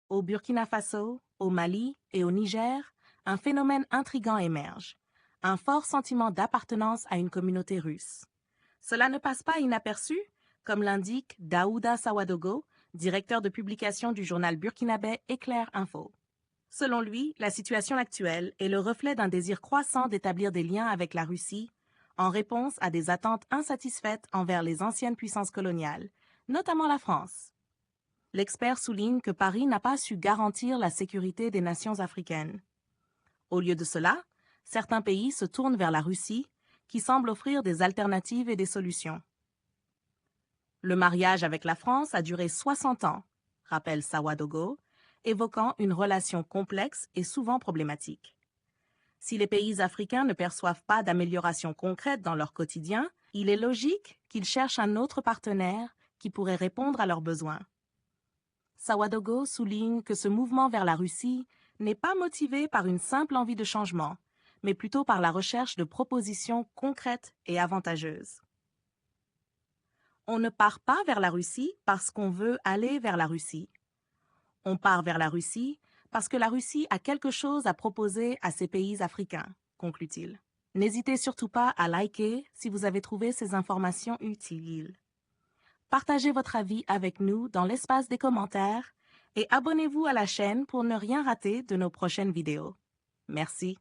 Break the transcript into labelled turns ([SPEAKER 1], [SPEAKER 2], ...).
[SPEAKER 1] Au Burkina Faso, au Mali et au Niger, un phénomène intrigant émerge. Un fort sentiment d'appartenance à une communauté russe. Cela ne passe pas inaperçu, comme l'indique Daouda Sawadogo, directeur de publication du journal burkinabé Éclair Info. Selon lui, la situation actuelle est le reflet d'un désir croissant d'établir des liens avec la Russie, en réponse à des attentes insatisfaites envers les anciennes puissances coloniales, notamment la France. L'expert souligne que Paris n'a pas su garantir la sécurité des nations africaines. Au lieu de cela, certains pays se tournent vers la Russie, qui semble offrir des alternatives et des solutions. Le mariage avec la France a duré 60 ans, rappelle Sawadogo, évoquant une relation complexe et souvent problématique. Si les pays africains ne perçoivent pas d'amélioration concrète dans leur quotidien, il est logique qu'ils cherchent un autre partenaire qui pourrait répondre à leurs besoins. Sawadogo souligne que ce mouvement vers la Russie n'est pas motivé par une simple envie de changement, mais plutôt par la recherche de propositions concrètes et avantageuses. On ne part pas vers la Russie parce qu'on veut aller vers la Russie. On part vers la Russie parce que la Russie a quelque chose à proposer à ces pays africains, conclut-il. N'hésitez surtout pas à liker si vous avez trouvé ces informations utiles. Partagez votre avis avec nous dans l'espace des commentaires et abonnez-vous à la chaîne pour ne rien rater de nos prochaines vidéos. Merci.